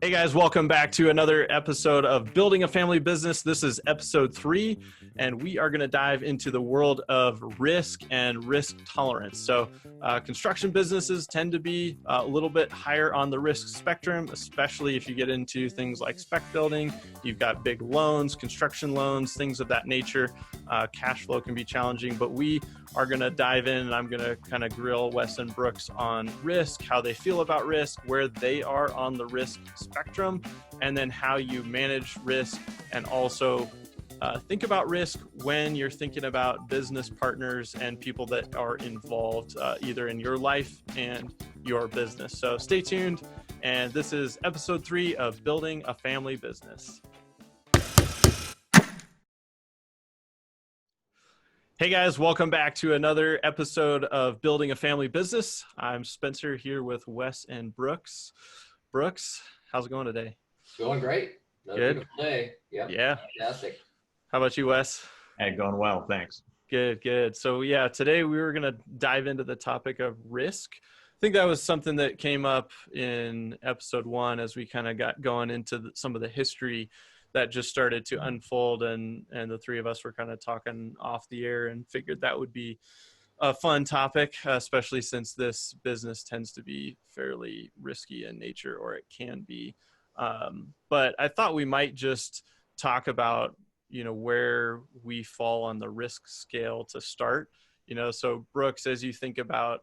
Hey guys, welcome back to another episode of Building a Family Business. This is episode 3, and we are going to dive into the world of risk and risk tolerance. So construction businesses tend to be a little bit higher on the risk spectrum, especially if you get into things like spec building. You've got big loans, construction loans, things of that nature. Cash flow can be challenging, but we are going to dive in, and I'm going to kind of grill Wes and Brooks on risk, how they feel about risk, where they are on the risk spectrum, and then how you manage risk, and also think about risk when you're thinking about business partners and people that are involved either in your life and your business. So stay tuned, and this is episode 3 of Building a Family Business. Hey guys, welcome back to another episode of Building a Family Business. I'm Spencer here with Wes and Brooks. Brooks, how's it going today? Going great. Another beautiful day. Yep. Yeah. Fantastic. How about you, Wes? Hey, going well, thanks. Good. So yeah, today we were going to dive into the topic of risk. I think that was something that came up in episode 1 as we kind of got going into some of the history that just started to unfold, and the three of us were kind of talking off the air and figured that would be a fun topic, especially since this business tends to be fairly risky in nature, or it can be. But I thought we might just talk about, where we fall on the risk scale to start. So Brooks, as you think about,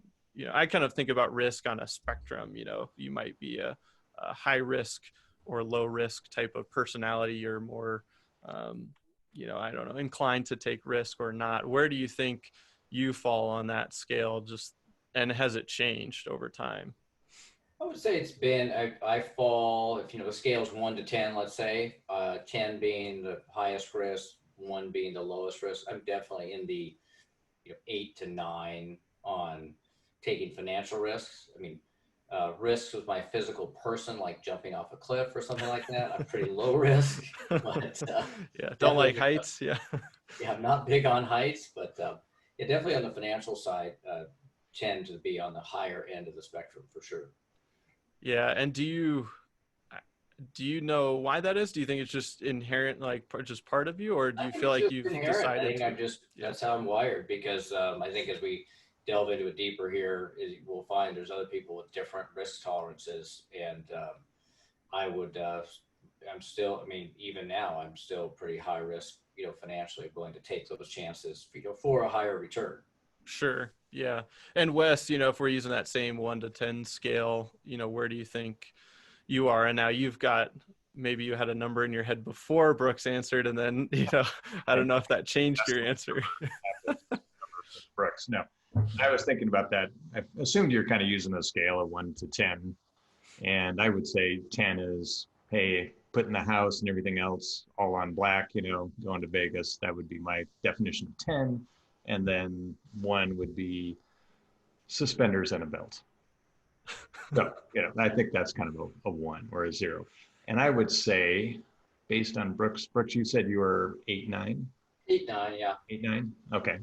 I kind of think about risk on a spectrum. You might be a high risk or low risk type of personality. You're more, inclined to take risk or not. Where do you think you fall on that scale, and has it changed over time? I would say it's been, I fall, if the scale is 1 to 10, let's say, 10 being the highest risk, 1 being the lowest risk. I'm definitely in the 8 to 9 on taking financial risks. Risks with my physical person, like jumping off a cliff or something like that, I'm pretty low risk. But yeah, don't like heights. Yeah, I'm not big on heights, but definitely on the financial side, tend to be on the higher end of the spectrum for sure. Yeah, and do you know why that is? Do you think it's just inherent, like just part of you, or do you feel like you've inherent. decided? That's how I'm wired, because I think as we delve into it deeper here, we'll find there's other people with different risk tolerances, and I'm still, even now, I'm still pretty high risk, financially willing to take those chances, for a higher return. Sure. Yeah. And Wes, if we're using that same 1 to 10 scale, where do you think you are? And now maybe you had a number in your head before Brooks answered, and then, I don't know if that changed your answer. Brooks, no. I was thinking about that. I assumed you're kind of using a scale of 1 to 10. And I would say 10 is, hey, putting the house and everything else all on black, going to Vegas. That would be my definition of 10. And then 1 would be suspenders and a belt. So, I think that's kind of a 1 or a 0. And I would say, based on Brooks, you said you were 8, 9? 8, 9, yeah. 8, 9? Okay.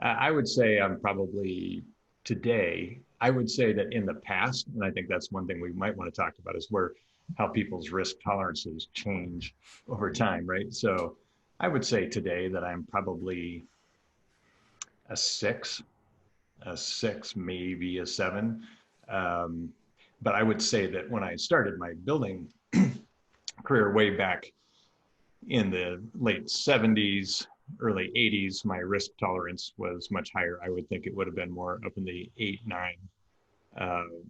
I would say I'm probably today, I would say that in the past, and I think that's one thing we might want to talk about, is how people's risk tolerances change over time, right? So I would say today that I'm probably a 6, maybe a 7. But I would say that when I started my building career way back in the late 70s, early 80s, my risk tolerance was much higher. I would think it would have been more up in the 8, 9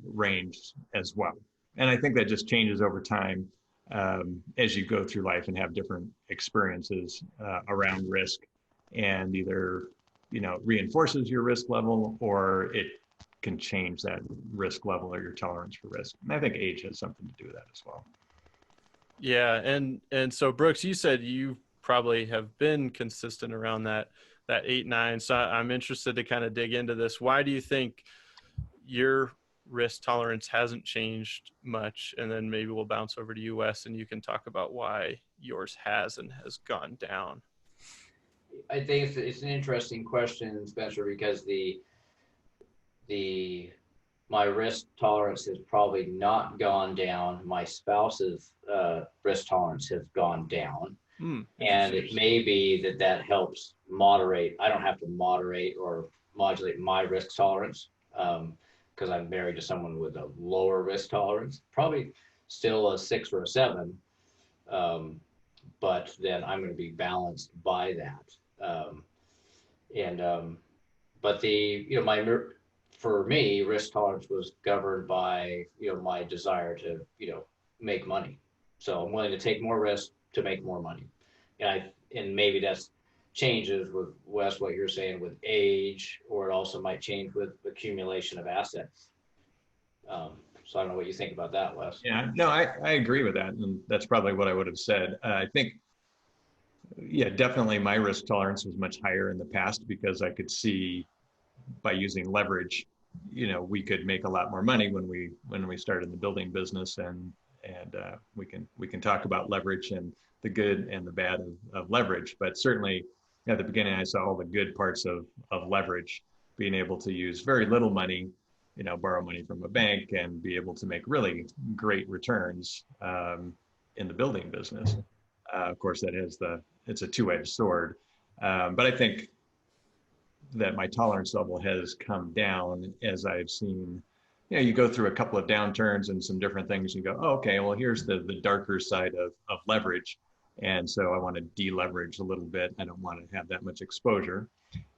range as well. And I think that just changes over time as you go through life and have different experiences around risk, and either reinforces your risk level, or it can change that risk level or your tolerance for risk. And I think age has something to do with that as well. Yeah, and so Brooks, you said you probably have been consistent around that 8, 9. So I'm interested to kind of dig into this. Why do you think your risk tolerance hasn't changed much? And then maybe we'll bounce over to you, Wes, and you can talk about why yours has and has gone down. I think it's an interesting question, Spencer, because the my risk tolerance has probably not gone down. My spouse's risk tolerance has gone down. And it may be that that helps moderate. I don't have to moderate or modulate my risk tolerance because I'm married to someone with a lower risk tolerance, probably still a 6 or a 7. But then I'm going to be balanced by that. But for me, risk tolerance was governed by, my desire to, make money. So I'm willing to take more risk to make more money. And maybe that's changes with Wes, what you're saying with age, or it also might change with accumulation of assets. So I don't know what you think about that, Wes. Yeah, no, I agree with that. And that's probably what I would have said. I think, yeah, definitely my risk tolerance was much higher in the past because I could see by using leverage, we could make a lot more money when we started the building business, and we can talk about leverage and the good and the bad of leverage. But certainly at the beginning, I saw all the good parts of leverage, being able to use very little money, borrow money from a bank and be able to make really great returns in the building business. Of course, it's a two-edged sword. But I think that my tolerance level has come down as I've seen, you go through a couple of downturns and some different things. You go, oh, okay, well, here's the darker side of leverage. And so I want to deleverage a little bit. I don't want to have that much exposure.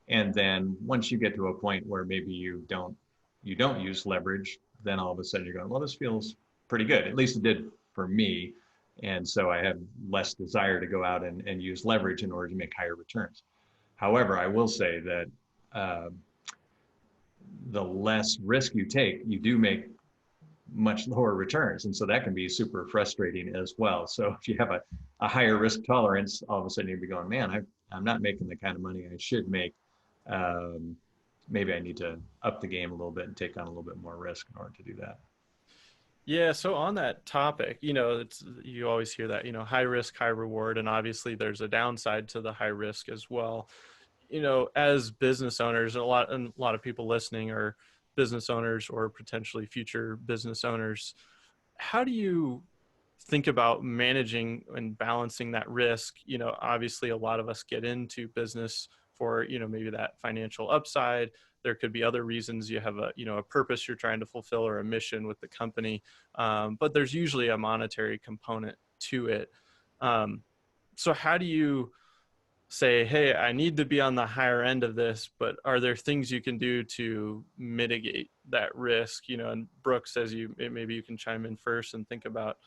And then once you get to a point where maybe you don't use leverage, then all of a sudden you're going, well, this feels pretty good. At least it did for me. And so I have less desire to go out and use leverage in order to make higher returns. However, I will say that the less risk you take, you do make much lower returns. And so that can be super frustrating as well. So if you have a higher risk tolerance, all of a sudden you'll be going, man, I'm not making the kind of money I should make. Maybe I need to up the game a little bit and take on a little bit more risk in order to do that. Yeah. So on that topic, you always hear that, high risk, high reward. And obviously there's a downside to the high risk as well. As business owners, a lot of people listening are business owners or potentially future business owners. How do you think about managing and balancing that risk? Obviously a lot of us get into business for, maybe that financial upside. There could be other reasons. You have a purpose you're trying to fulfill or a mission with the company. But there's usually a monetary component to it. So how do you say, hey, I need to be on the higher end of this, but are there things you can do to mitigate that risk? And Brooks, maybe you can chime in first and think about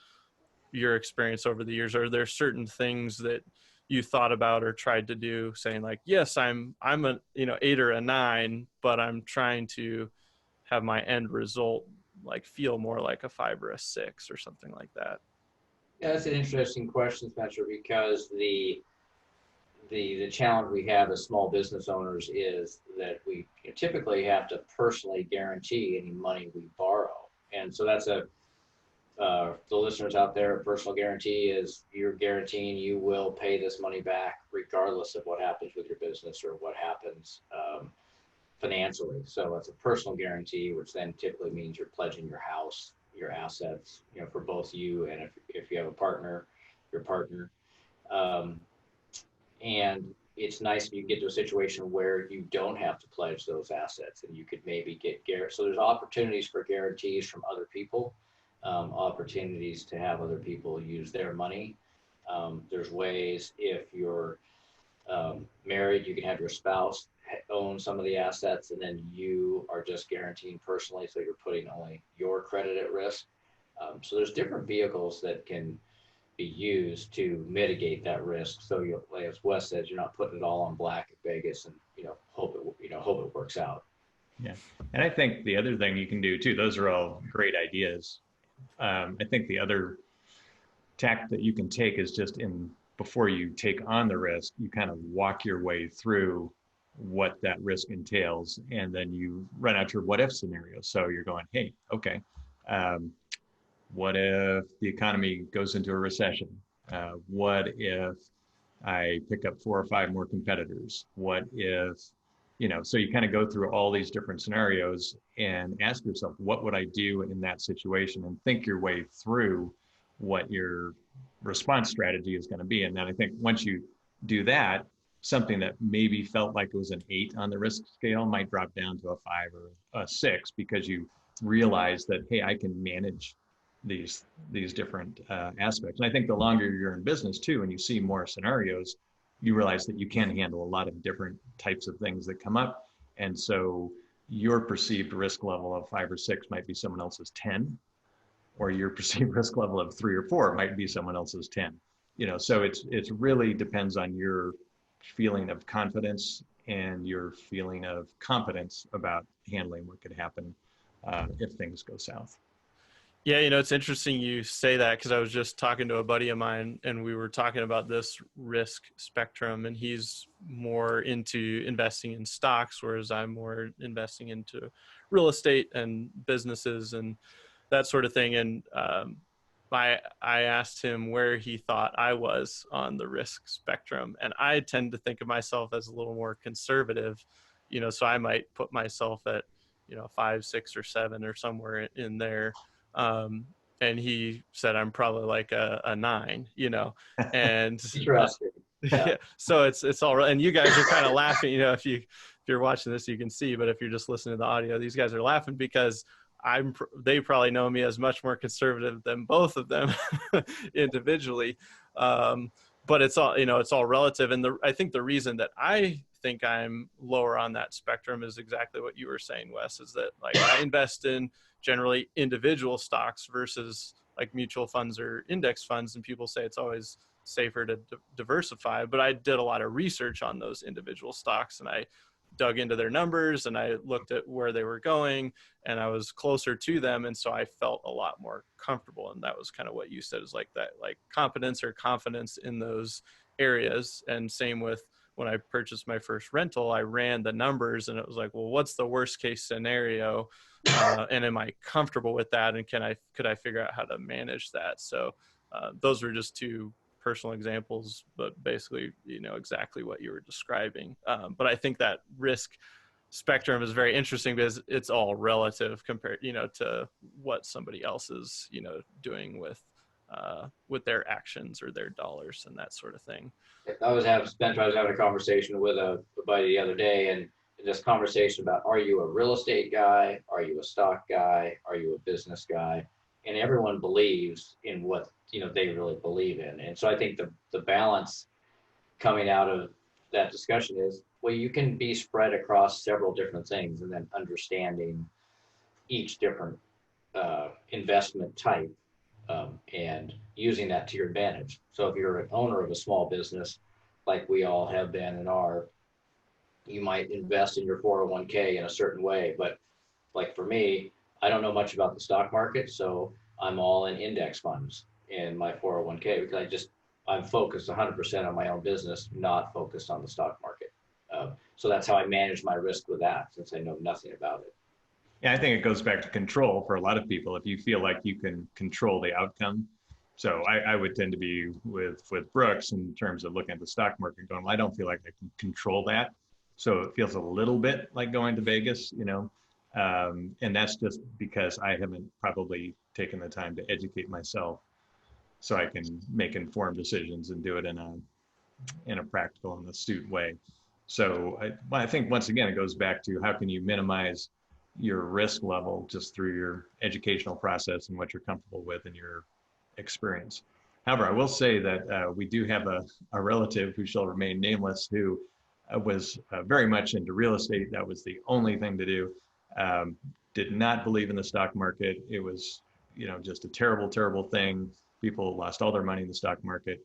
your experience over the years. Are there certain things that you thought about or tried to do, saying like, yes, I'm a 8 or a 9, but I'm trying to have my end result like feel more like a 5 or a 6 or something like that? Yeah, that's an interesting question, Spencer, because the challenge we have as small business owners is that we typically have to personally guarantee any money we borrow. And so that's the listeners out there, personal guarantee is you're guaranteeing you will pay this money back regardless of what happens with your business or what happens financially. So it's a personal guarantee, which then typically means you're pledging your house, your assets, for both you and if you have a partner, your partner. And it's nice if you get to a situation where you don't have to pledge those assets and you could maybe get so there's opportunities for guarantees from other people, opportunities to have other people use their money. There's ways, if you're married, you can have your spouse own some of the assets and then you are just guaranteeing personally, so you're putting only your credit at risk. So there's different vehicles that can be used to mitigate that risk. So like as Wes says, you're not putting it all on black at Vegas and hope it works out. Yeah, and I think the other thing you can do too, those are all great ideas. I think the other tack that you can take is just before you take on the risk, you kind of walk your way through what that risk entails, and then you run out your what if scenario. So you're going, hey, okay, what if the economy goes into a recession? What if I pick up 4 or 5 more competitors? What if, So you kind of go through all these different scenarios and ask yourself, what would I do in that situation, and think your way through what your response strategy is going to be. And then I think once you do that, something that maybe felt like it was an 8 on the risk scale might drop down to a 5 or a 6, because you realize that, hey, I can manage these different aspects. And I think the longer you're in business too, and you see more scenarios, you realize that you can handle a lot of different types of things that come up. And so your perceived risk level of 5 or 6 might be someone else's 10, or your perceived risk level of 3 or 4 might be someone else's 10. So it's really depends on your feeling of confidence and your feeling of competence about handling what could happen if things go south. Yeah, it's interesting you say that, because I was just talking to a buddy of mine and we were talking about this risk spectrum, and he's more into investing in stocks, whereas I'm more investing into real estate and businesses and that sort of thing. And I asked him where he thought I was on the risk spectrum, and I tend to think of myself as a little more conservative, so I might put myself at 5, 6, or 7 or somewhere in there. And he said I'm probably like a 9, and Interesting. yeah. So it's all right. And you guys are kind of laughing, if you're watching this, you can see, but if you're just listening to the audio, these guys are laughing because they probably know me as much more conservative than both of them individually. But it's all, it's all relative. And I think the reason that I think I'm lower on that spectrum is exactly what you were saying, Wes, is that like I invest in generally individual stocks versus like mutual funds or index funds. And people say it's always safer to diversify, but I did a lot of research on those individual stocks, and I dug into their numbers and I looked at where they were going, and I was closer to them. And so I felt a lot more comfortable. And that was kind of what you said, is like that, like competence or confidence in those areas. And same with when I purchased my first rental, I ran the numbers and it was like, well, what's the worst case scenario? And am I comfortable with that? And could I figure out how to manage that? So those were just 2 personal examples, but basically, exactly what you were describing. But I think that risk spectrum is very interesting because it's all relative compared, to what somebody else is, doing with their actions or their dollars and that sort of thing. I was having a conversation with a buddy the other day, and this conversation about, are you a real estate guy? Are you a stock guy? Are you a business guy? And everyone believes in what they really believe in. And so I think the balance coming out of that discussion is, well, you can be spread across several different things, and then understanding each different investment type and using that to your advantage. So if you're an owner of a small business, like we all have been and are, you might invest in your 401k in a certain way. But like for me, I don't know much about the stock market, so I'm all in index funds in my 401k because I'm focused 100% on my own business, not focused on the stock market. So that's how I manage my risk with that, since I know nothing about it. Yeah, I think it goes back to control for a lot of people. If you feel like you can control the outcome. So I would tend to be with Brooks in terms of looking at the stock market going, well, I don't feel like I can control that. So it feels a little bit like going to Vegas, and that's just because I haven't probably taken the time to educate myself so I can make informed decisions and do it in a practical and astute way. So I think once again, it goes back to how can you minimize your risk level just through your educational process and what you're comfortable with in your experience. However, I will say that we do have a relative who shall remain nameless who was very much into real estate. That was the only thing to do. Did not believe in the stock market. It was, just a terrible, terrible thing. People lost all their money in the stock market.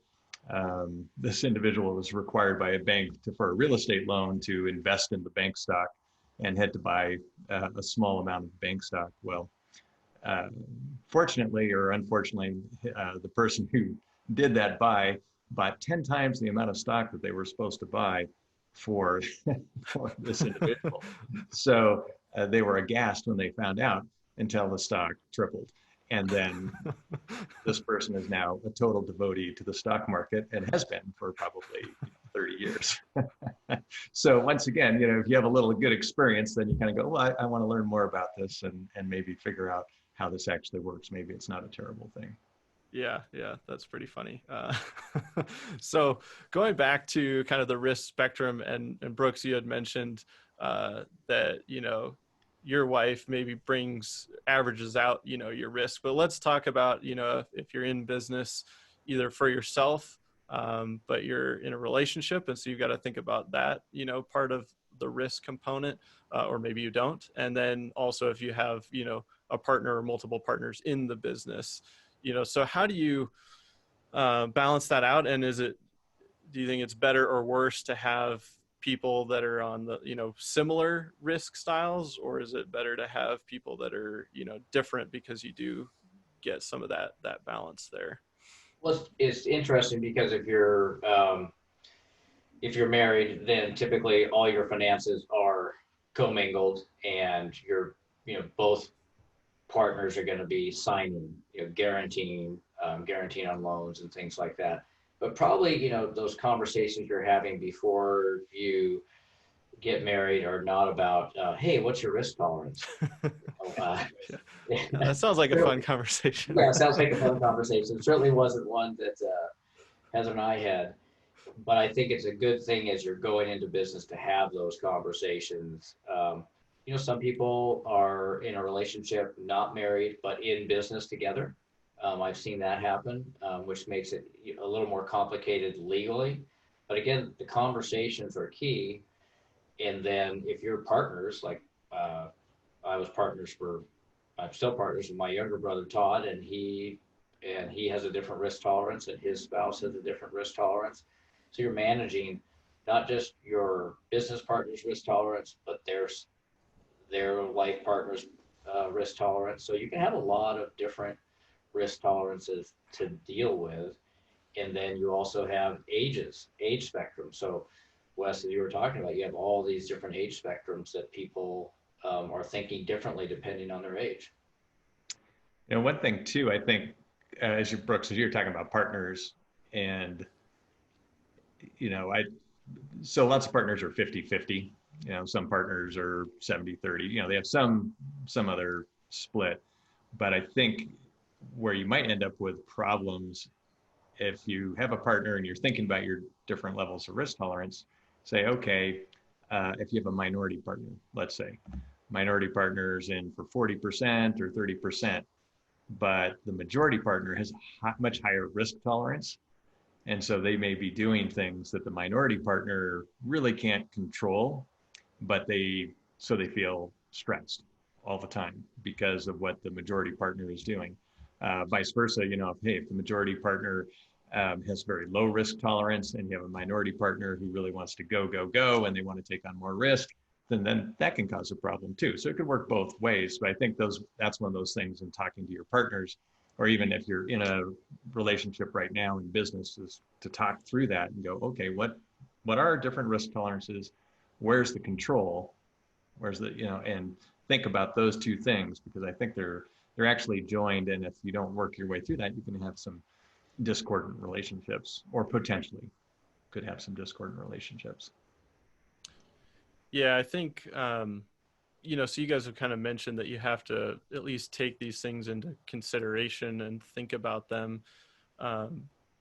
This individual was required by a bank for a real estate loan to invest in the bank stock and had to buy a small amount of bank stock. Well, fortunately or unfortunately, the person who did that bought 10 times the amount of stock that they were supposed to buy for this individual. So they were aghast when they found out until the stock tripled. And then this person is now a total devotee to the stock market and has been for probably 30 years. So once again, if you have a little good experience, then you kind of go, well, I want to learn more about this and maybe figure out how this actually works. Maybe it's not a terrible thing. Yeah, that's pretty funny. So going back to kind of the risk spectrum, and Brooks, you had mentioned that your wife maybe averages out your risk. But let's talk about if you're in business either for yourself, but you're in a relationship, and so you've got to think about that part of the risk component, or maybe you don't. And then also if you have a partner or multiple partners in the business. So how do you balance that out? And do you think it's better or worse to have people that are on the, similar risk styles, or is it better to have people that are, different, because you do get some of that balance there? Well, it's interesting because if you're married, then typically all your finances are commingled, and both partners are going to be signing, guaranteeing on loans and things like that. But probably, those conversations you're having before you get married are not about, hey, what's your risk tolerance? That sounds like a fun conversation. Yeah, it sounds like a fun conversation. It certainly wasn't one that Heather and I had. But I think it's a good thing as you're going into business to have those conversations. Some people are in a relationship, not married, but in business together. I've seen that happen, which makes it a little more complicated legally. But again, the conversations are key. And then if you're partners, like I'm still partners with my younger brother, Todd, and he has a different risk tolerance, and his spouse has a different risk tolerance. So you're managing not just your business partner's risk tolerance, but their life partner's risk tolerance. So you can have a lot of different risk tolerances to deal with. And then you also have age spectrum. So Wes, as you were talking about, you have all these different age spectrums that people are thinking differently depending on their age. One thing too, I think, Brooks, as you're talking about partners, and so lots of partners are 50-50. Some partners are 70-30. They have some other split. But I think where you might end up with problems, if you have a partner and you're thinking about your different levels of risk tolerance, say, okay, if you have a minority partner, let's say, minority partners in for 40% or 30%, but the majority partner has much higher risk tolerance. And so they may be doing things that the minority partner really can't control, but they feel stressed all the time because of what the majority partner is doing. Vice versa, if the majority partner has very low risk tolerance, and you have a minority partner who really wants to go, and they want to take on more risk, then that can cause a problem too. So it could work both ways. But I think that's one of those things in talking to your partners, or even if you're in a relationship right now in business, is to talk through that and go, okay, what are our different risk tolerances? Where's the control? Where's and think about those two things, because I think they're actually joined. And if you don't work your way through that, you can have some discordant relationships, or potentially could have some discordant relationships. Yeah, I think, so you guys have kind of mentioned that you have to at least take these things into consideration and think about them.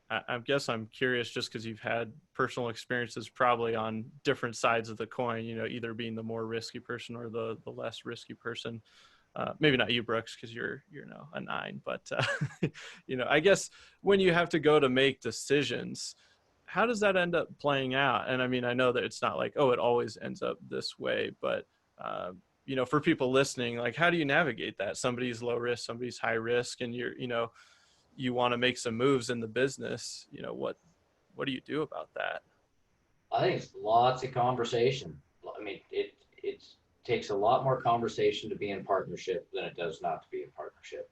I guess I'm curious, just because you've had personal experiences probably on different sides of the coin, either being the more risky person or the less risky person. Maybe not you, Brooks, because you're a 9, but I guess when you have to go to make decisions, how does that end up playing out? And I mean, I know that it's not like, oh, it always ends up this way, but for people listening, like, how do you navigate that? Somebody's low risk, somebody's high risk, and you want to make some moves in the business. What do you do about that? I think it's lots of conversation. I mean, it takes a lot more conversation to be in partnership than it does not to be in partnership.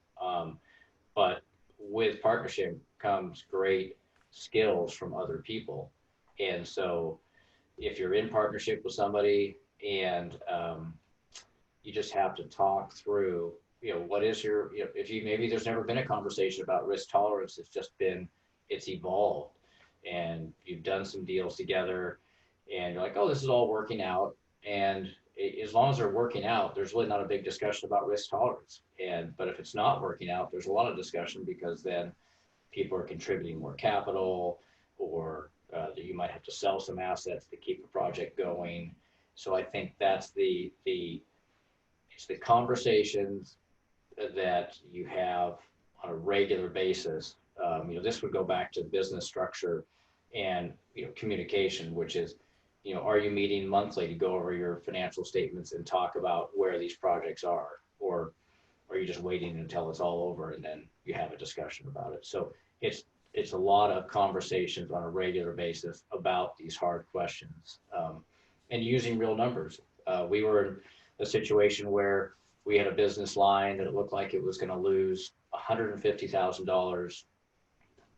But with partnership comes great skills from other people. And so if you're in partnership with somebody and you just have to talk through, what is your, maybe there's never been a conversation about risk tolerance. It's evolved. and you've done some deals together and you're like, oh, this is all working out. And as long as they're working out, there's really not a big discussion about risk tolerance. But if it's not working out, there's a lot of discussion, because then people are contributing more capital, or you might have to sell some assets to keep the project going. So I think that's it's the conversations that you have on a regular basis. This would go back to business structure and communication, which is, are you meeting monthly to go over your financial statements and talk about where these projects are, or are you just waiting until it's all over and then you have a discussion about it? So it's a lot of conversations on a regular basis about these hard questions, and using real numbers. We were in a situation where we had a business line that it looked like it was going to lose $150,000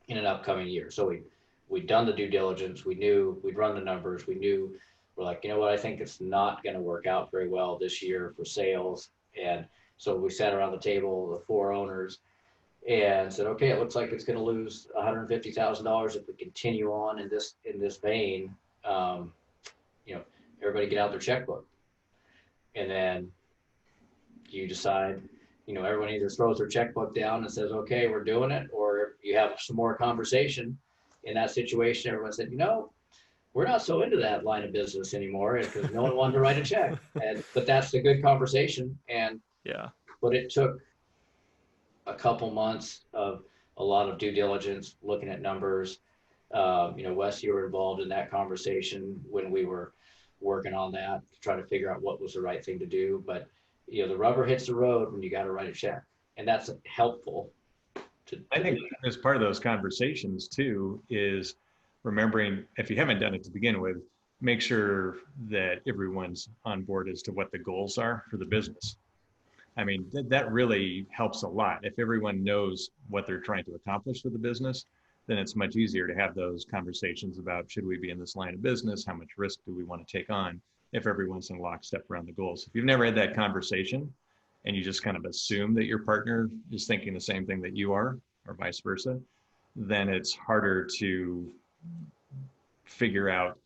in an upcoming year. So we'd done the due diligence. We knew we'd run the numbers. We're like, you know what, I think it's not going to work out very well this year for sales. And so we sat around the table, the 4 owners, and said, okay, it looks like it's going to lose $150,000 if we continue on in this vein. Everybody get out their checkbook. And then you decide, everyone either throws their checkbook down and says, okay, we're doing it, or you have some more conversation. In that situation, everyone said, we're not so into that line of business anymore, because no one wanted to write a check. But that's the good conversation. But it took a couple months of a lot of due diligence, looking at numbers. Wes, you were involved in that conversation when we were working on that, to try to figure out what was the right thing to do. But the rubber hits the road when you got to write a check, and that's helpful. I think as part of those conversations too is remembering, if you haven't done it to begin with, make sure that everyone's on board as to what the goals are for the business. I mean, that really helps a lot. If everyone knows what they're trying to accomplish with the business, then it's much easier to have those conversations about, should we be in this line of business? How much risk do we want to take on, if everyone's in lockstep around the goals? If you've never had that conversation and you just kind of assume that your partner is thinking the same thing that you are, or vice versa, then it's harder to figure out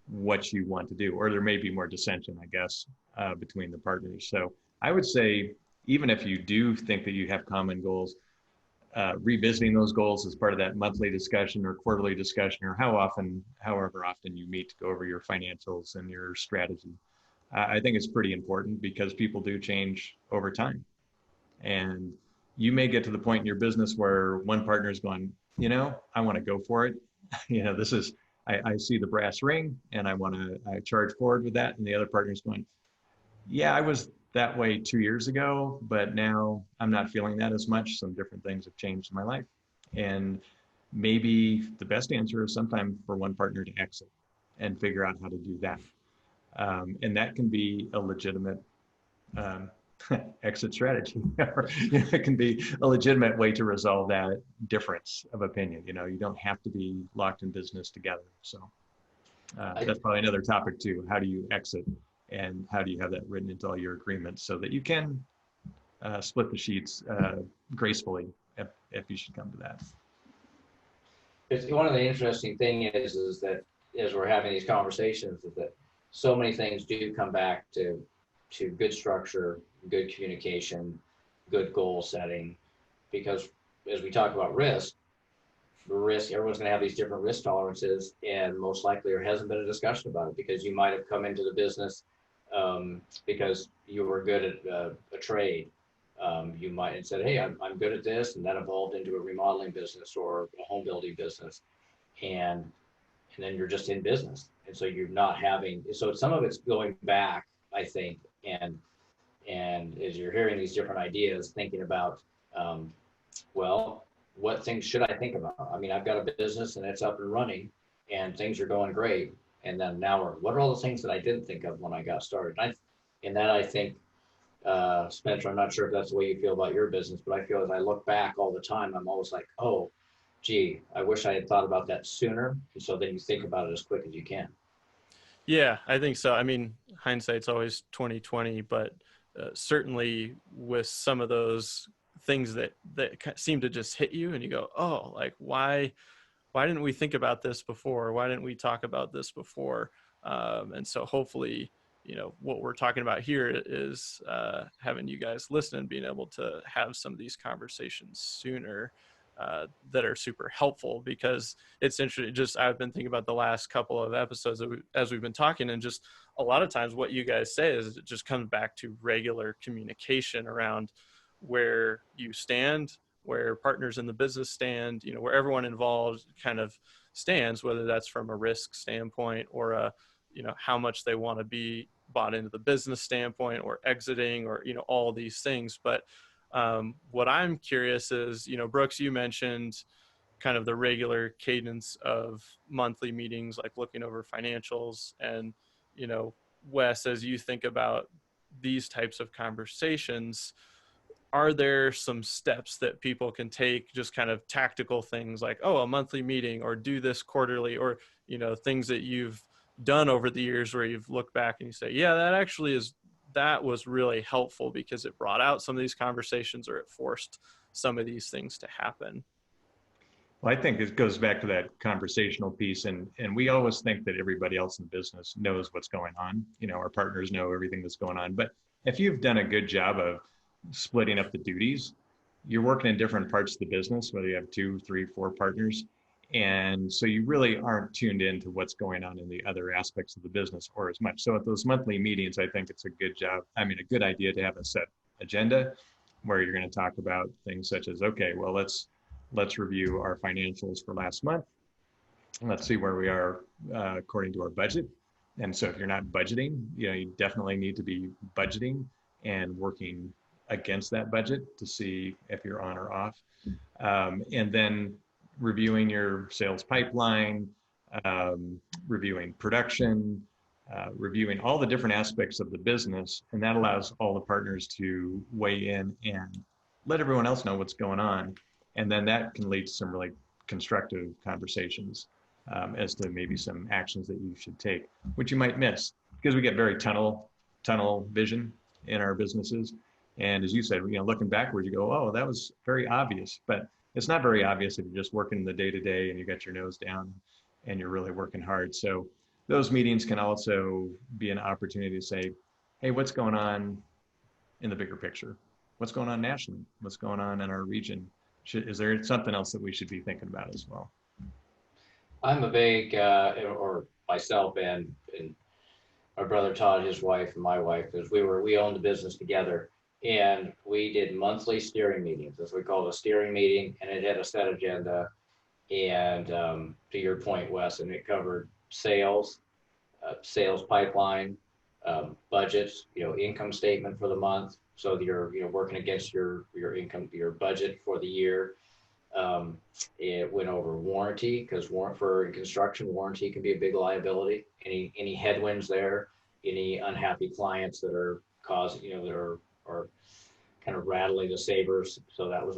what you want to do, or there may be more dissension, I guess, between the partners. So I would say, even if you do think that you have common goals, revisiting those goals as part of that monthly discussion or quarterly discussion, or however often you meet to go over your financials and your strategy. I think it's pretty important, because people do change over time. And you may get to the point in your business where one partner is going, I want to go for it. I see the brass ring and I charge forward with that. And the other partner is going, yeah, I was that way 2 years ago, but now I'm not feeling that as much. Some different things have changed in my life. And maybe the best answer is sometime for one partner to exit and figure out how to do that. And that can be a legitimate exit strategy. It can be a legitimate way to resolve that difference of opinion. You don't have to be locked in business together. So that's probably another topic too. How do you exit? And how do you have that written into all your agreements so that you can split the sheets gracefully if you should come to that? It's one of the interesting things is that as we're having these conversations, is that so many things do come back to good structure, good communication, good goal setting. Because as we talk about risk, everyone's going to have these different risk tolerances, and most likely there hasn't been a discussion about it, because you might have come into the business because you were good at a trade. You might have said, hey, I'm good at this, and that evolved into a remodeling business or a home building business, and then you're just in business, and so you're not having. So some of it's going back, I think, and as you're hearing these different ideas, thinking about, what things should I think about? I mean, I've got a business and it's up and running and things are going great. And then now what are all the things that I didn't think of when I got started? I think, Spencer, I'm not sure if that's the way you feel about your business, but I feel as I look back all the time, I'm always like, oh, gee, I wish I had thought about that sooner. And so then you think about it as quick as you can. Yeah, I think so. I mean, hindsight's always 20/20, but certainly with some of those things that seem to just hit you and you go, oh, like why why didn't we think about this before? Why didn't we talk about this before? And so hopefully, what we're talking about here is having you guys listen and being able to have some of these conversations sooner that are super helpful, because it's interesting. Just I've been thinking about the last couple of episodes as we've been talking, and just a lot of times what you guys say is it just comes back to regular communication around where you stand, where partners in the business stand, where everyone involved kind of stands, whether that's from a risk standpoint or how much they want to be bought into the business standpoint or exiting, or all these things. But what I'm curious is, Brooks, you mentioned kind of the regular cadence of monthly meetings, like looking over financials, and Wes, as you think about these types of conversations, are there some steps that people can take, just kind of tactical things like, oh, a monthly meeting, or do this quarterly, or things that you've done over the years where you've looked back and you say, yeah, that was really helpful because it brought out some of these conversations, or it forced some of these things to happen? Well, I think it goes back to that conversational piece, and we always think that everybody else in business knows what's going on. Our partners know everything that's going on. But if you've done a good job of splitting up the duties, you're working in different parts of the business, whether you have 2, 3, 4 partners. And so you really aren't tuned into what's going on in the other aspects of the business or as much. So at those monthly meetings, I think it's a good idea to have a set agenda where you're going to talk about things such as, okay, well, let's review our financials for last month. Let's see where we are according to our budget. And so if you're not budgeting, you definitely need to be budgeting and working against that budget to see if you're on or off. And then reviewing your sales pipeline, reviewing production, reviewing all the different aspects of the business. And that allows all the partners to weigh in and let everyone else know what's going on. And then that can lead to some really constructive conversations as to maybe some actions that you should take, which you might miss because we get very tunnel vision in our businesses. And as you said, looking backwards, you go, oh, that was very obvious. But it's not very obvious if you're just working the day-to-day and you got your nose down and you're really working hard. So those meetings can also be an opportunity to say, hey, what's going on in the bigger picture? What's going on nationally? What's going on in our region? Is there something else that we should be thinking about as well? I'm a big, or myself and my brother Todd, his wife, and my wife, because we owned the business together, and we did monthly steering meetings, as we call it, a steering meeting, and it had a set agenda. And to your point, Wes, and it covered sales, sales pipeline, budgets, income statement for the month. So you're working against your income, your budget for the year. It went over warranty, because for construction, warranty can be a big liability. Any headwinds there, any unhappy clients that are causing, that are kind of rattling the sabers. So that was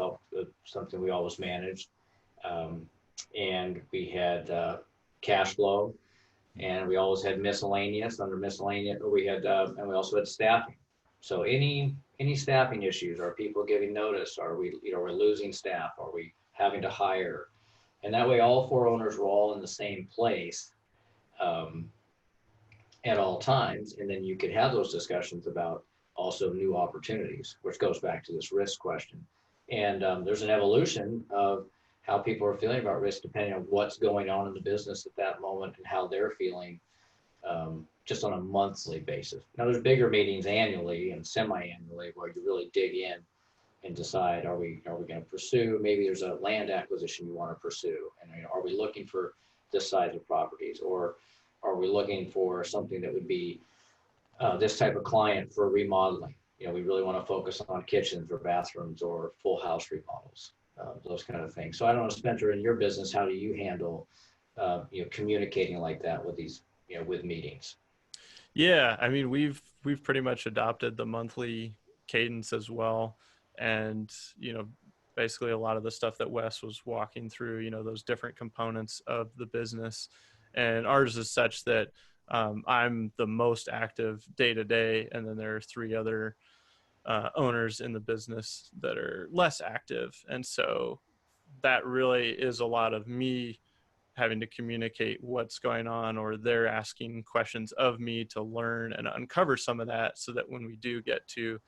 something we always managed. And we had cash flow, and we always had miscellaneous. Under miscellaneous, we had, and we also had staffing. So any staffing issues, are people giving notice? Are we, we're losing staff? Are we having to hire? And that way, all 4 owners were all in the same place at all times. And then you could have those discussions about also new opportunities, which goes back to this risk question. And there's an evolution of how people are feeling about risk depending on what's going on in the business at that moment and how they're feeling just on a monthly basis. Now, there's bigger meetings annually and semi-annually where you really dig in and decide, are we going to pursue, maybe there's a land acquisition you want to pursue, and are we looking for this size of properties, or are we looking for something that would be this type of client for remodeling? We really want to focus on kitchens or bathrooms or full house remodels, those kind of things. So I don't know, Spencer, in your business, how do you handle communicating like that with these, with meetings? Yeah, I mean, we've pretty much adopted the monthly cadence as well. And, basically a lot of the stuff that Wes was walking through, those different components of the business. And ours is such that I'm the most active day to day. And then there are 3 other owners in the business that are less active. And so that really is a lot of me having to communicate what's going on, or they're asking questions of me to learn and uncover some of that, so that when we do get to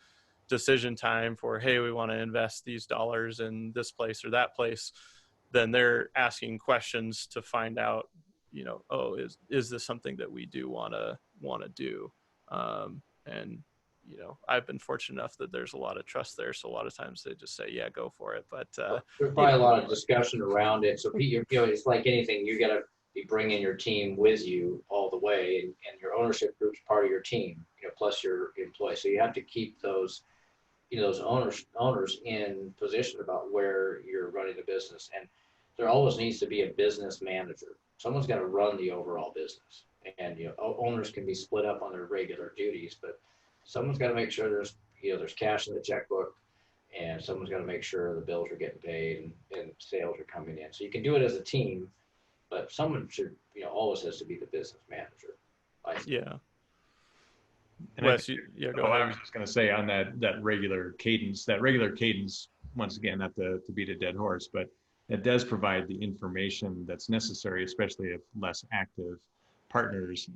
decision time for, hey, we want to invest these dollars in this place or that place, then they're asking questions to find out, oh, is this something that we do want to do? And I've been fortunate enough that there's a lot of trust there, so a lot of times they just say, yeah, go for it. But there's probably a lot of discussion around it. So it's like anything, you got to be bringing your team with you all the way, and your ownership group's part of your team, plus your employees. So you have to keep those those owners in position about where you're running the business. And there always needs to be a business manager. Someone's got to run the overall business. And owners can be split up on their regular duties, but someone's got to make sure there's cash in the checkbook, and someone's got to make sure the bills are getting paid and sales are coming in. So you can do it as a team, but someone should always has to be the business manager. Yeah. And Wes, go ahead. I was just going to say on that regular cadence, once again, not to beat a dead horse, but it does provide the information that's necessary, especially if less active partners.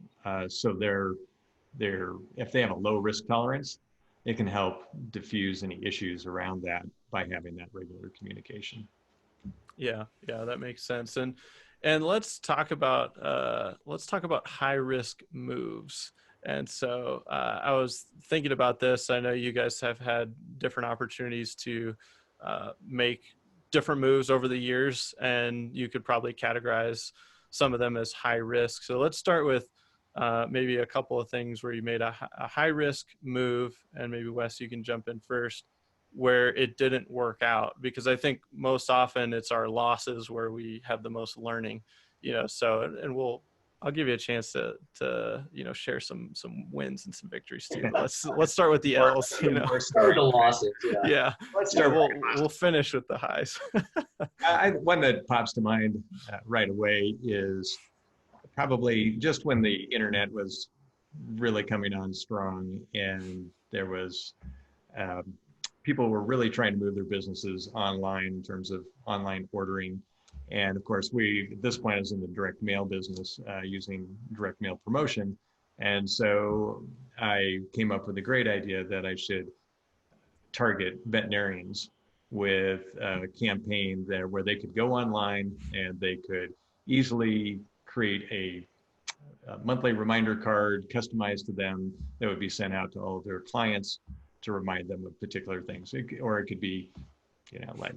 So if they have a low risk tolerance, it can help diffuse any issues around that by having that regular communication. Yeah, that makes sense. And let's talk about high risk moves. And so I was thinking about this. I know you guys have had different opportunities to make different moves over the years, and you could probably categorize some of them as high risk. So let's start with maybe a couple of things where you made a high risk move, and maybe Wes, you can jump in first, where it didn't work out, because I think most often it's our losses where we have the most learning, so, and I'll give you a chance to share some wins and some victories too. Let's start with the L's. Start with the losses. Yeah. We'll finish with the highs. One that pops to mind right away is probably just when the internet was really coming on strong, and there was people were really trying to move their businesses online in terms of online ordering. And of course, at this point, I was in the direct mail business using direct mail promotion. And so I came up with a great idea that I should target veterinarians with a campaign there where they could go online and they could easily create a monthly reminder card customized to them that would be sent out to all of their clients to remind them of particular things. Or it could be, like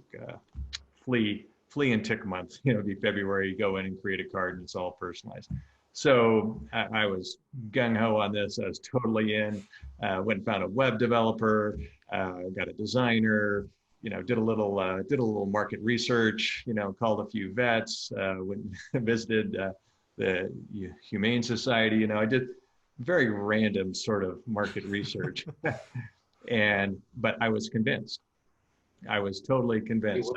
flea and tick month, it'd be February, you go in and create a card and it's all personalized. So I was gung-ho on this. I was totally in, went and found a web developer, got a designer, did a little market research, called a few vets, went and visited the Humane Society. I did very random sort of market research. But I was convinced. I was totally convinced.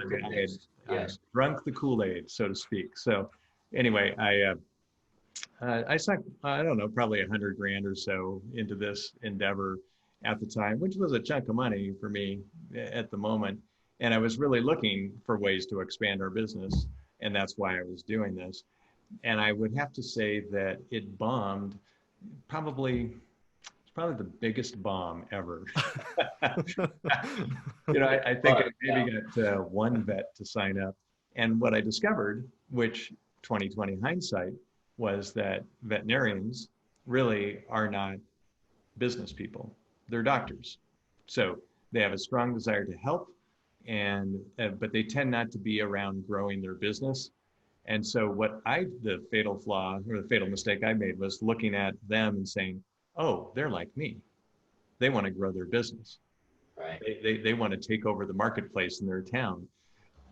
I had drunk the Kool-Aid, so to speak. So anyway, I sunk, I don't know, probably $100,000 or so into this endeavor at the time, which was a chunk of money for me at the moment. And I was really looking for ways to expand our business. And that's why I was doing this. And I would have to say that it bombed, probably the biggest bomb ever. I think I maybe got one vet to sign up. And what I discovered, which 2020 hindsight, was that veterinarians really are not business people. They're doctors. So they have a strong desire to help, but they tend not to be around growing their business. And so the fatal flaw or the fatal mistake I made was looking at them and saying, oh, they're like me. They want to grow their business. Right. They want to take over the marketplace in their town.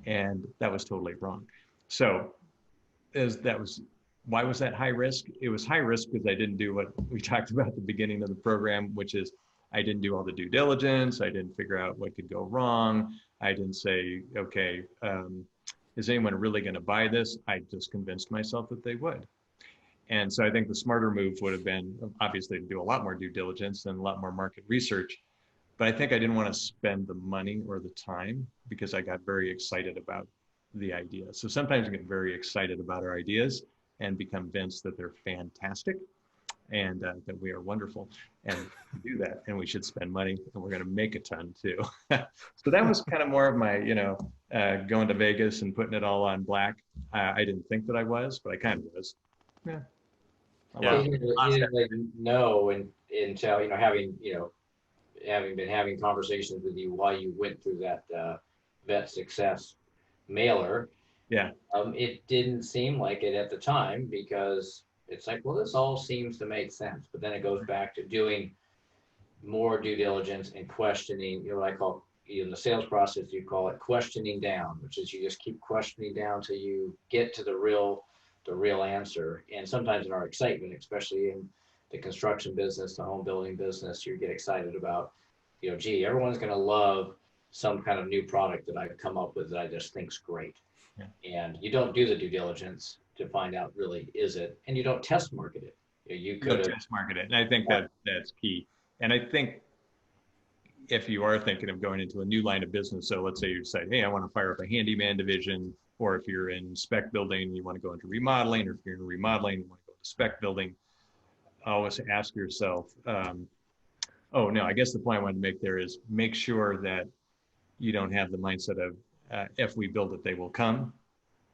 And that was totally wrong. So why was that high risk? It was high risk because I didn't do what we talked about at the beginning of the program, which is I didn't do all the due diligence. I didn't figure out what could go wrong. I didn't say, okay, is anyone really going to buy this? I just convinced myself that they would. And so I think the smarter move would have been obviously to do a lot more due diligence and a lot more market research. But I think I didn't want to spend the money or the time because I got very excited about the idea. So sometimes we get very excited about our ideas and become convinced that they're fantastic and that we are wonderful, and do that, and we should spend money, and we're going to make a ton too. So that was kind of more of my, going to Vegas and putting it all on black. I didn't think that I was, but I kind of was. Yeah. Yeah. You didn't really know until, having been having conversations with you while you went through that vet success mailer. Yeah. It didn't seem like it at the time, because it's like, well, this all seems to make sense. But then it goes back to doing more due diligence and questioning, what I call, in the sales process, you call it questioning down, which is you just keep questioning down till you get to the real answer. And sometimes in our excitement, especially in the construction business, the home building business, you get excited about, gee, everyone's going to love some kind of new product that I've come up with that I just think's great. Yeah. And you don't do the due diligence to find out really is it, and you don't test market it. You could test market it, and I think that's key. And I think if you are thinking of going into a new line of business, so let's say you decide, hey, I want to fire up a handyman division, or if you're in spec building, you want to go into remodeling, or if you're in remodeling, you want to go into spec building, always ask yourself, oh no, I guess the point I wanted to make there is make sure that you don't have the mindset of if we build it, they will come.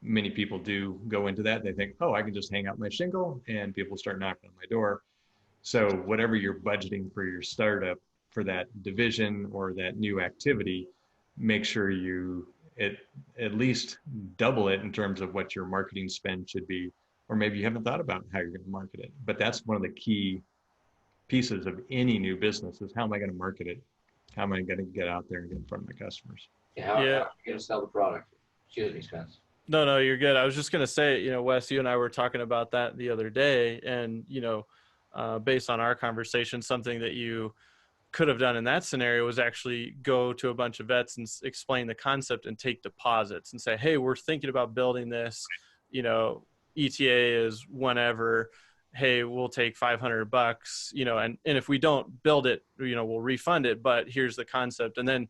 Many people do go into that. They think, oh, I can just hang out my shingle and people start knocking on my door. So whatever you're budgeting for your startup, for that division or that new activity, make sure you at least double it in terms of what your marketing spend should be, or maybe you haven't thought about how you're going to market it. But that's one of the key pieces of any new business is, how am I going to market it? How am I going to get out there and get in front of my customers? How are you going to sell the product? Excuse me, Spence. No, you're good. I was just going to say, Wes, you and I were talking about that the other day, and, based on our conversation, something that you could have done in that scenario was actually go to a bunch of vets and explain the concept and take deposits and say, hey, we're thinking about building this, ETA is whenever, hey, we'll take $500, and if we don't build it, we'll refund it, but here's the concept. And then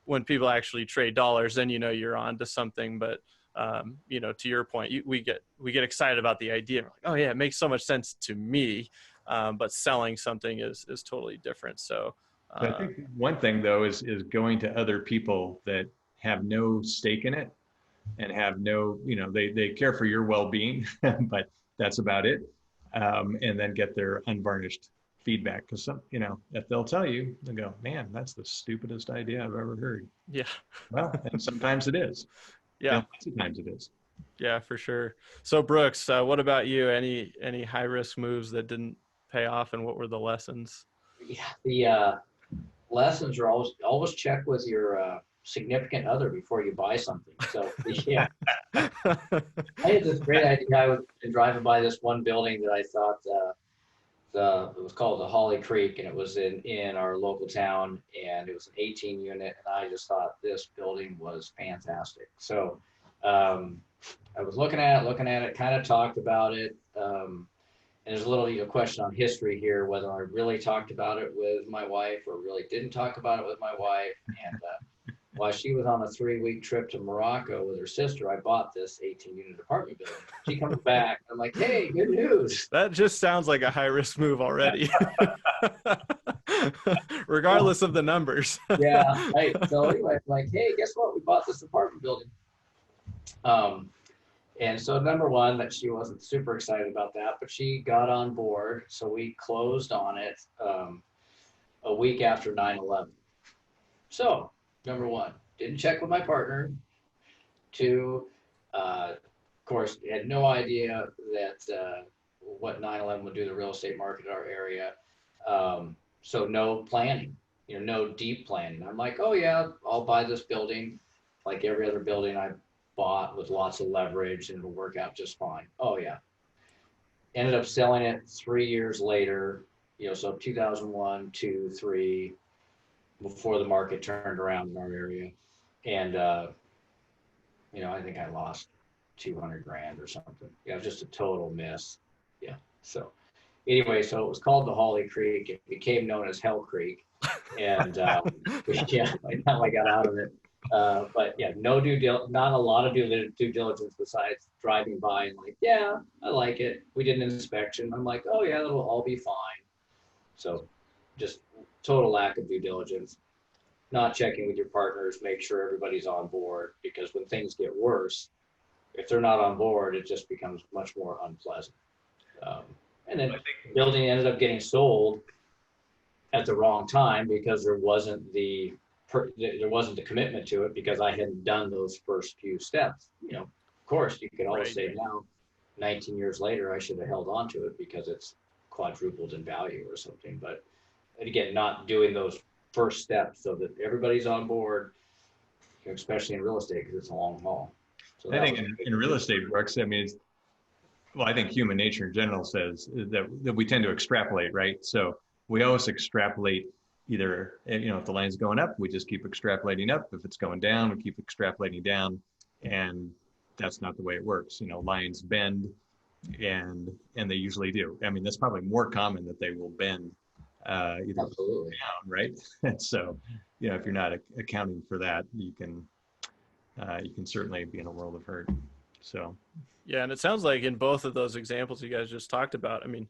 when people actually trade dollars, then, you're on to something. But to your point, we get excited about the idea. We're like, oh yeah, it makes so much sense to me. But selling something is totally different. So I think one thing though is going to other people that have no stake in it and have no, they care for your well-being, but that's about it. And then get their unvarnished feedback, because some, if they'll tell you, they'll go, man, that's the stupidest idea I've ever heard. Yeah. Well, and sometimes it is. Yeah. Sometimes it is. Yeah, for sure. So Brooks, what about you? Any high risk moves that didn't pay off, and what were the lessons? Yeah, the lessons are always check with your significant other before you buy something. So yeah, I had this great idea. I was driving by this one building that I thought it was called the Holly Creek, and it was in our local town, and it was an 18 unit, and I just thought this building was fantastic. So I was looking at it, kind of talked about it. And there's a little question on history here, whether I really talked about it with my wife or really didn't talk about it with my wife. And while she was on a 3-week trip to Morocco with her sister, I bought this 18-unit apartment building. She comes back, I'm like, hey, good news. That just sounds like a high risk move already. Regardless of the numbers. Yeah, right. So anyway, I'm like, hey, guess what? We bought this apartment building. And so number one, that she wasn't super excited about that, but she got on board. So we closed on it a week after 9/11. So number one, didn't check with my partner. Two, of course, had no idea that what 9/11 would do to the real estate market in our area. So no planning, no deep planning. I'm like, oh yeah, I'll buy this building like every other building I bought with lots of leverage, and it'll work out just fine. Oh yeah. Ended up selling it 3 years later, so 2001, 2, 3, before the market turned around in our area. And, I think I lost $200,000 or something. Yeah, it was just a total miss. Yeah. So anyway, so it was called the Holly Creek. It became known as Hell Creek. And yeah, by the time I got out of it, But yeah, not a lot of due diligence besides driving by and like, yeah, I like it. We did an inspection. I'm like, oh yeah, that'll all be fine. So just total lack of due diligence, not checking with your partners, make sure everybody's on board, because when things get worse, if they're not on board, it just becomes much more unpleasant. Um, and then the building ended up getting sold at the wrong time because there wasn't the commitment to it, because I hadn't done those first few steps. Of course, you could always say now, 19 years later, I should have held on to it because it's quadrupled in value or something. But again, not doing those first steps so that everybody's on board, especially in real estate, because it's a long haul. So I think in real estate, Brooks, I mean, I think human nature in general says that we tend to extrapolate, right? So we always extrapolate either, if the line's going up, we just keep extrapolating up. If it's going down, we keep extrapolating down. And that's not the way it works. Lines bend, and they usually do. I mean, that's probably more common that they will bend either Absolutely. down, right? And so, if you're not accounting for that, you can certainly be in a world of hurt. So. Yeah, and it sounds like in both of those examples you guys just talked about, I mean,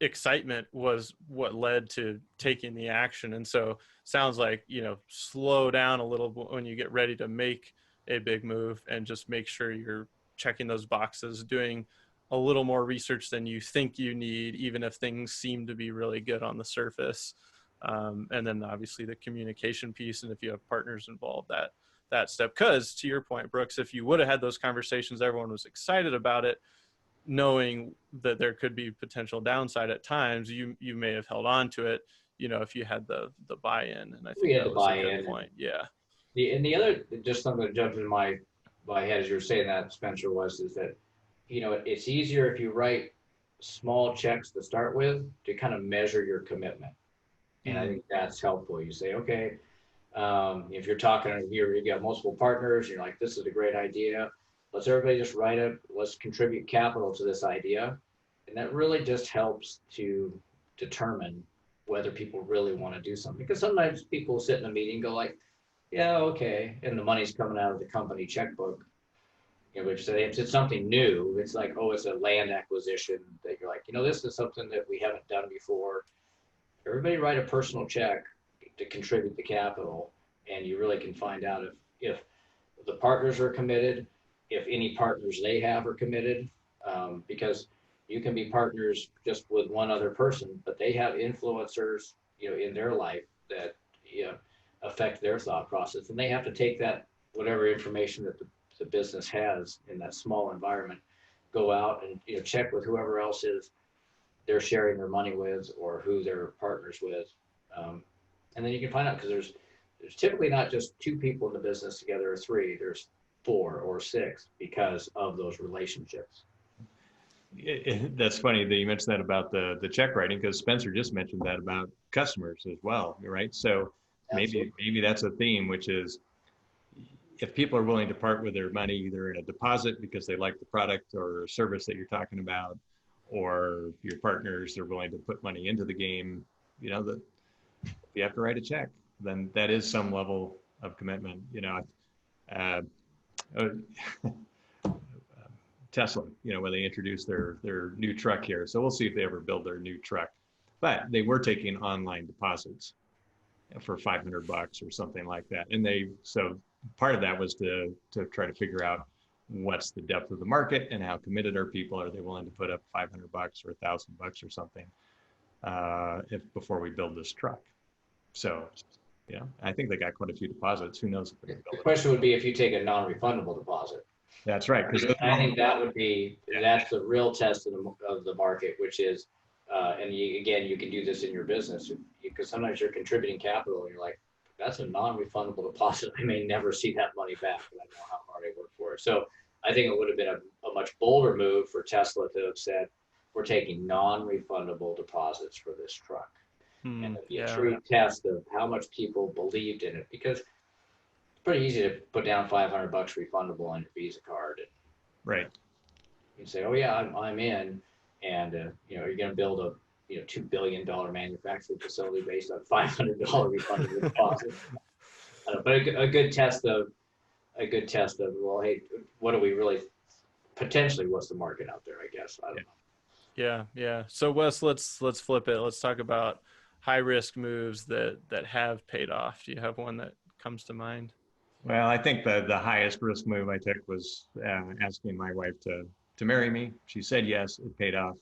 excitement was what led to taking the action. And so sounds like, slow down a little when you get ready to make a big move, and just make sure you're checking those boxes, doing a little more research than you think you need, even if things seem to be really good on the surface. And then obviously the communication piece, and if you have partners involved, that step. Because to your point, Brooks, if you would have had those conversations, everyone was excited about it, knowing that there could be potential downside at times, you may have held on to it, if you had the buy-in. And I think that was a good point. Yeah. And the other, just something that jumped in my head as you were saying that, Spencer, is that, it's easier if you write small checks to start with to kind of measure your commitment. And I think that's helpful. You say, okay, if you're talking here, you got multiple partners, you're like, this is a great idea. Let's everybody just let's contribute capital to this idea. And that really just helps to determine whether people really want to do something. Because sometimes people sit in a meeting and go like, yeah, okay. And the money's coming out of the company checkbook. Which say if it's something new, it's like, oh, it's a land acquisition that you're like, this is something that we haven't done before. Everybody write a personal check to contribute the capital, and you really can find out if the partners are committed, if any partners they have are committed, because you can be partners just with one other person, but they have influencers, in their life that affect their thought process, and they have to take that whatever information that the business has in that small environment, go out and check with whoever else they're sharing their money with, or who they're partners with, and then you can find out, because there's typically not just two people in the business together or three, there's 4 or 6 because of those relationships. That's funny that you mentioned that about the check writing, because Spencer just mentioned that about customers as well, right? So maybe that's a theme, which is, if people are willing to part with their money, either in a deposit because they like the product or service that you're talking about, or your partners are willing to put money into the game, that if you have to write a check, then that is some level of commitment. Tesla, when they introduced their new truck here. So we'll see if they ever build their new truck. But they were taking online deposits for $500 or something like that. And so part of that was to try to figure out what's the depth of the market and how committed are people. Are they willing to put up $500 or $1,000 or something before we build this truck? So, I think they got quite a few deposits. Who knows if they're going to build it. The question would be if you take a non-refundable deposit. That's right. Because I think that's the real test of the market, which is, and you can do this in your business, because sometimes you're contributing capital and you're like, that's a non-refundable deposit. I may never see that money back, and I know how hard I worked for it. So I think it would have been a much bolder move for Tesla to have said, we're taking non-refundable deposits for this truck. And it'd be a true test of how much people believed in it, because it's pretty easy to put down $500 refundable on your Visa card. And right. You say, oh yeah, I'm in, and you're going to build a $2 billion manufacturing facility based on $500 refundable deposit. But a good test of, well, hey, what do we really, potentially, what's the market out there, I guess. I don't know. Yeah. So Wes, let's flip it. Let's talk about high risk moves that have paid off. Do you have one that comes to mind? Well, I think the highest risk move I took was asking my wife to marry me. She said yes. It paid off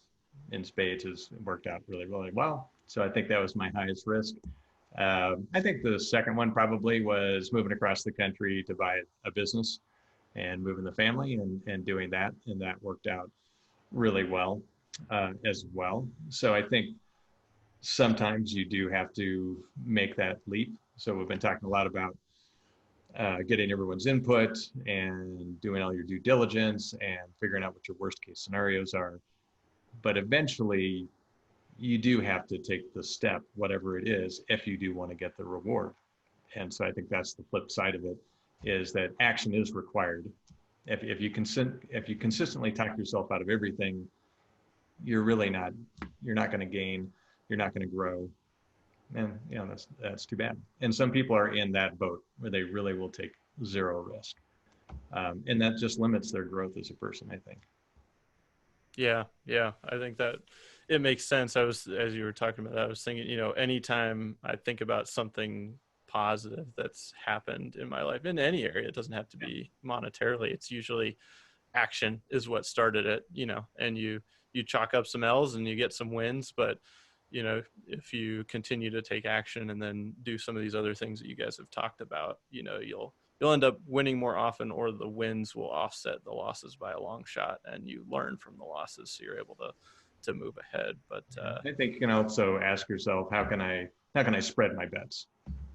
in spades. It worked out really, really well. So I think that was my highest risk. I think the second one probably was moving across the country to buy a business and moving the family and doing that. And that worked out really well as well. So I think sometimes you do have to make that leap. So we've been talking a lot about getting everyone's input and doing all your due diligence and figuring out what your worst case scenarios are. But eventually, you do have to take the step, whatever it is, if you do want to get the reward. And so I think that's the flip side of it, is that action is required. If you consistently talk yourself out of everything, you're not going to gain, you're not going to grow. And that's too bad. And some people are in that boat where they really will take zero risk. And that just limits their growth as a person, I think. Yeah. I think that it makes sense. As you were talking about that, I was thinking, anytime I think about something positive that's happened in my life in any area, it doesn't have to be monetarily. It's usually action is what started it, and you chalk up some L's and you get some wins, but if you continue to take action and then do some of these other things that you guys have talked about, you'll end up winning more often, or the wins will offset the losses by a long shot, and you learn from the losses, so you're able to move ahead. But I think you can also ask yourself, how can I spread my bets?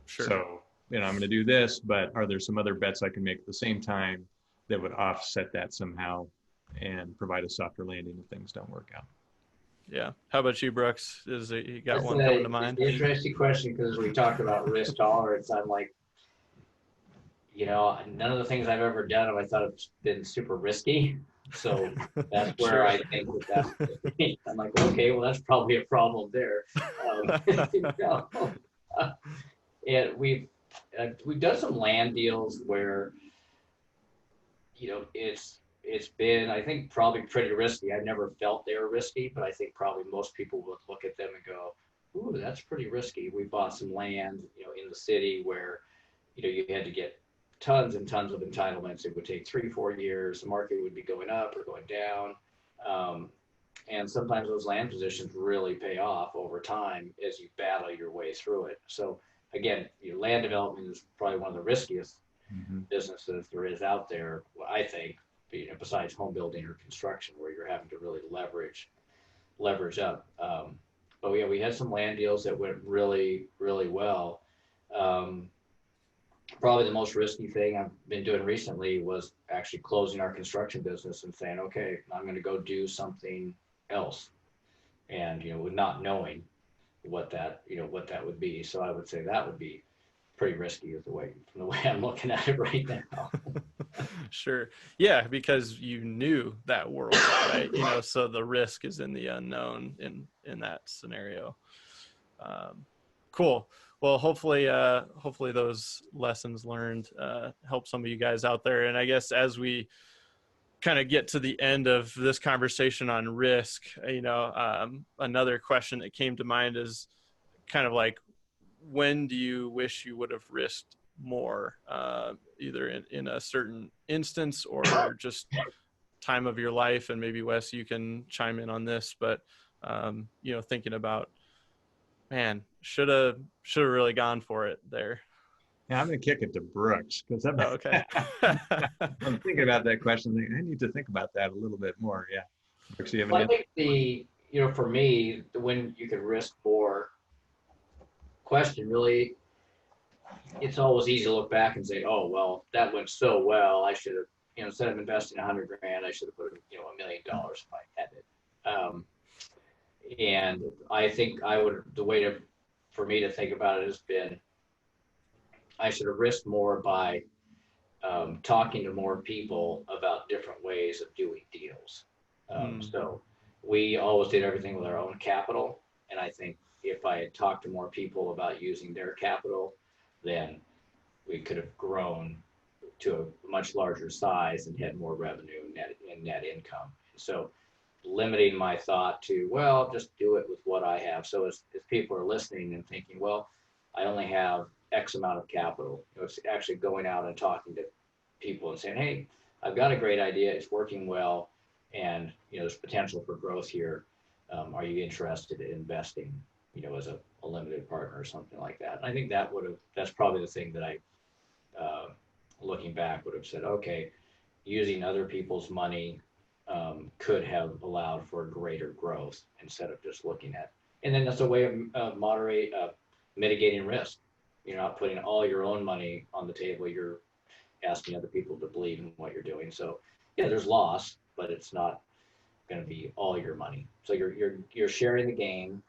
Sure. So I'm going to do this, but are there some other bets I can make at the same time that would offset that somehow and provide a softer landing if things don't work out? Yeah. How about you, Brooks? You got That's one coming to mind? It's an interesting question, because we talked about risk tolerance. I'm like, none of the things I've ever done have I thought have been super risky. So that's where Sure. I think that's, I'm like, okay, well, that's probably a problem there. And we've done some land deals where, it's been, I think, probably pretty risky. I never felt they were risky, but I think probably most people would look at them and go, ooh, that's pretty risky. We bought some land, in the city where, you had to get tons and tons of entitlements. It would take 3-4 years. The market would be going up or going down. And sometimes those land positions really pay off over time as you battle your way through it. So again, land development is probably one of the riskiest businesses there is out there, I think, besides home building or construction, where you're having to really leverage up. But yeah, we had some land deals that went really, really well. Probably the most risky thing I've been doing recently was actually closing our construction business and saying, okay, I'm going to go do something else. And, with not knowing what that would be. So I would say that would be pretty risky from the way I'm looking at it right now. Sure. Yeah, because you knew that world, right? So the risk is in the unknown in that scenario. Cool. Well, hopefully those lessons learned help some of you guys out there. And I guess as we kind of get to the end of this conversation on risk, another question that came to mind is kind of like, when do you wish you would have risked more, either in a certain instance or just time of your life? And maybe Wes, you can chime in on this, but thinking about, man, should have really gone for it there. Yeah, I'm going to kick it to Brooks, because Okay. I'm thinking about that question. I need to think about that a little bit more. Yeah. Brooks, you have I think for me, when you could risk more question, really, it's always easy to look back and say, oh, well, that went so well. I should have, instead of investing $100,000, I should have put, $1 million if I had it. And I think the way for me to think about it has been, I should have risked more by talking to more people about different ways of doing deals. So we always did everything with our own capital. And I think if I had talked to more people about using their capital, then we could have grown to a much larger size and had more revenue and net income. So limiting my thought to, well, just do it with what I have. So as people are listening and thinking, well, I only have X amount of capital, it's actually going out and talking to people and saying, hey, I've got a great idea, it's working well, and there's potential for growth here. Are you interested in investing, as a limited partner or something like that? And I think that's probably the thing that I, looking back, would have said, okay, using other people's money could have allowed for greater growth instead of just looking at. And then that's a way of mitigating risk. You're not putting all your own money on the table. You're asking other people to believe in what you're doing. So yeah, there's loss, but it's not going to be all your money. So you're sharing the gain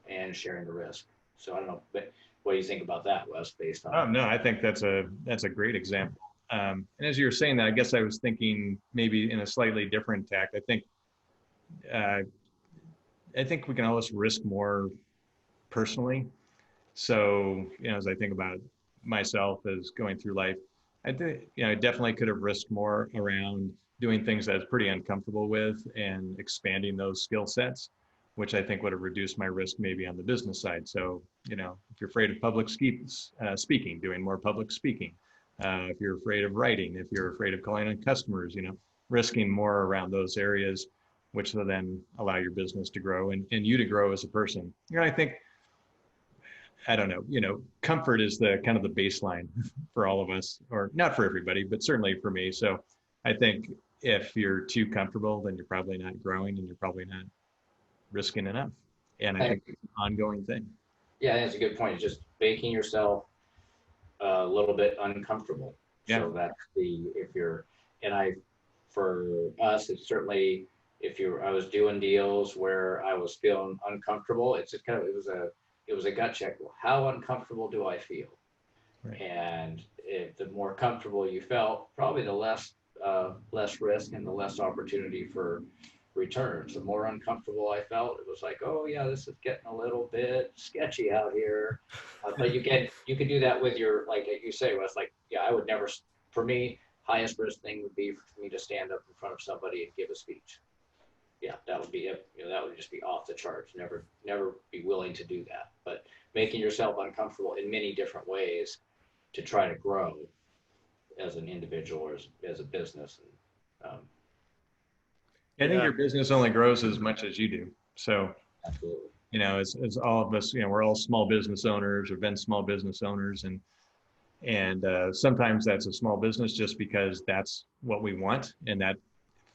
and sharing the risk. So I don't know, but what do you think about that, Wes, based on? Oh, no, I think that's a great example. And as you were saying that, I guess I was thinking maybe in a slightly different tact. I think we can always risk more personally. So, as I think about myself as going through life, I think, I definitely could have risked more around doing things that I was pretty uncomfortable with and expanding those skill sets, which I think would have reduced my risk maybe on the business side. So, if you're afraid of public speaking, doing more public speaking. If you're afraid of writing, if you're afraid of calling on customers, risking more around those areas, which will then allow your business to grow and you to grow as a person. I think, I don't know, comfort is the kind of the baseline for all of us, or not for everybody, but certainly for me. So I think if you're too comfortable, then you're probably not growing and you're probably not risking enough. And I think it's an ongoing thing. Yeah, that's a good point. It's just making yourself a little bit uncomfortable. Yeah. So for us, it's certainly, I was doing deals where I was feeling uncomfortable. It's just it was a gut check. Well, how uncomfortable do I feel? Right. And if the more comfortable you felt, probably the less risk and the less opportunity for returns. The more uncomfortable I felt, it was like, oh yeah, this is getting a little bit sketchy out here. But you can do that with your, like you say, Wes, like, yeah, I would never, for me, highest risk thing would be for me to stand up in front of somebody and give a speech. Yeah, that would be it. That would just be off the charts. Never be willing to do that. But making yourself uncomfortable in many different ways to try to grow as an individual or as a business. And, I think your business only grows as much as you do. So, absolutely. as all of us, we're all small business owners or been small business owners, and sometimes that's a small business just because that's what we want and that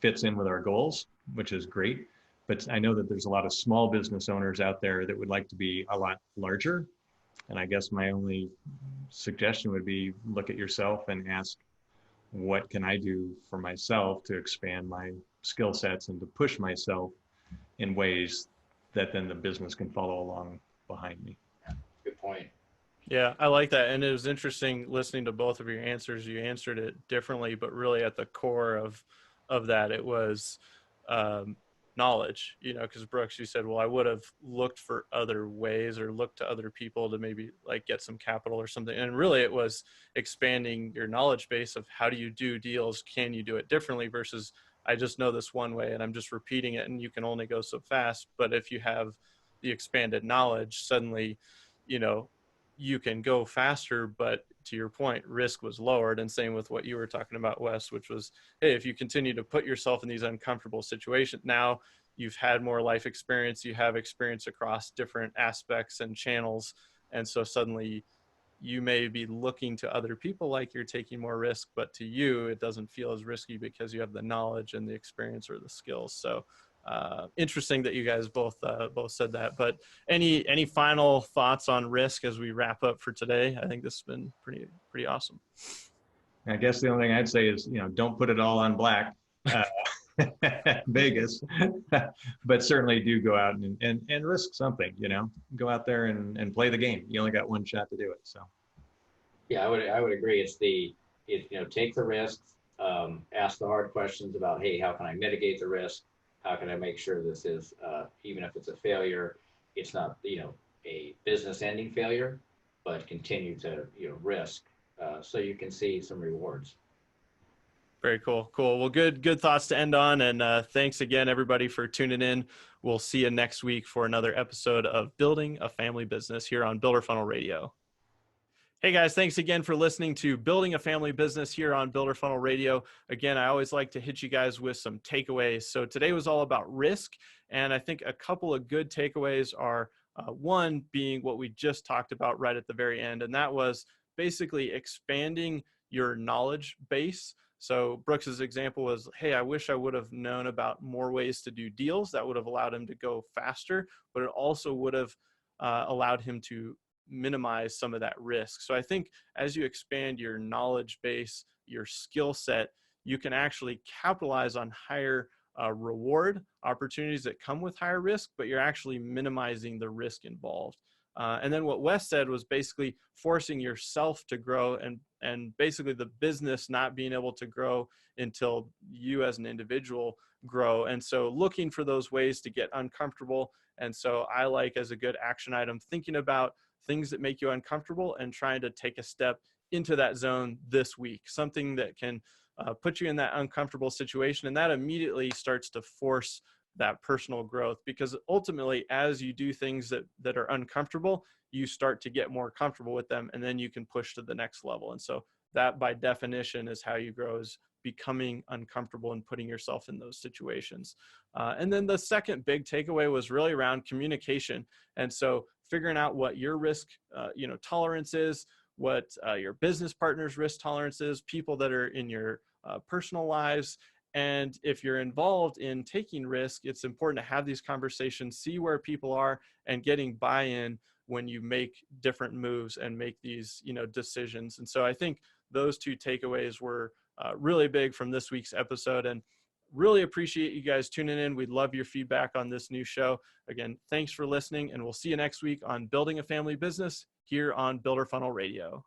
fits in with our goals, which is great. But I know that there's a lot of small business owners out there that would like to be a lot larger. And I guess my only suggestion would be look at yourself and ask, what can I do for myself to expand my skill sets and to push myself in ways that then the business can follow along behind me. Good point. Yeah, I like that. And it was interesting listening to both of your answers. You answered it differently, but really at the core of that, it was knowledge, because Brooks, you said, well, I would have looked for other ways or looked to other people to maybe like get some capital or something. And really it was expanding your knowledge base of how do you do deals? Can you do it differently versus I just know this one way and I'm just repeating it and you can only go so fast. But if you have the expanded knowledge, suddenly, you can go faster, but to your point, risk was lowered. And same with what you were talking about, Wes, which was, hey, if you continue to put yourself in these uncomfortable situations, now you've had more life experience, you have experience across different aspects and channels. And so suddenly you may be looking to other people like you're taking more risk, but to you, it doesn't feel as risky because you have the knowledge and the experience or the skills. So interesting that you guys both said that. But any final thoughts on risk as we wrap up for today? I think this has been pretty awesome. I guess the only thing I'd say is, don't put it all on black, Vegas, but certainly do go out and risk something, go out there and play the game. You only got one shot to do it. So. Yeah, I would agree. Take the risks, ask the hard questions about, hey, how can I mitigate the risk? How can I make sure this is, even if it's a failure, it's not, a business ending failure, but continue to, risk so you can see some rewards. Very cool. Cool. Well, good thoughts to end on. And thanks again, everybody, for tuning in. We'll see you next week for another episode of Building a Family Business here on Builder Funnel Radio. Hey guys, thanks again for listening to Building a Family Business here on Builder Funnel Radio. Again, I always like to hit you guys with some takeaways. So today was all about risk. And I think a couple of good takeaways are one being what we just talked about right at the very end. And that was basically expanding your knowledge base. So Brooks's example was, hey, I wish I would have known about more ways to do deals. That would have allowed him to go faster, but it also would have allowed him to minimize some of that risk. So I think as you expand your knowledge base, your skill set, you can actually capitalize on higher reward opportunities that come with higher risk, but you're actually minimizing the risk involved. And then what Wes said was basically forcing yourself to grow and basically the business not being able to grow until you as an individual grow. And so looking for those ways to get uncomfortable. And so I like, as a good action item, thinking about things that make you uncomfortable and trying to take a step into that zone this week, something that can put you in that uncomfortable situation. And that immediately starts to force that personal growth, because ultimately, as you do things that are uncomfortable, you start to get more comfortable with them, and then you can push to the next level. And so that by definition is how you grow, is becoming uncomfortable and putting yourself in those situations. And then the second big takeaway was really around communication. And so figuring out what your risk tolerance is, what your business partner's risk tolerance is, people that are in your personal lives. And if you're involved in taking risk, it's important to have these conversations, see where people are, and getting buy-in when you make different moves and make these, decisions. And so I think those two takeaways were really big from this week's episode, and really appreciate you guys tuning in. We'd love your feedback on this new show. Again, thanks for listening, and we'll see you next week on Building a Family Business here on Builder Funnel Radio.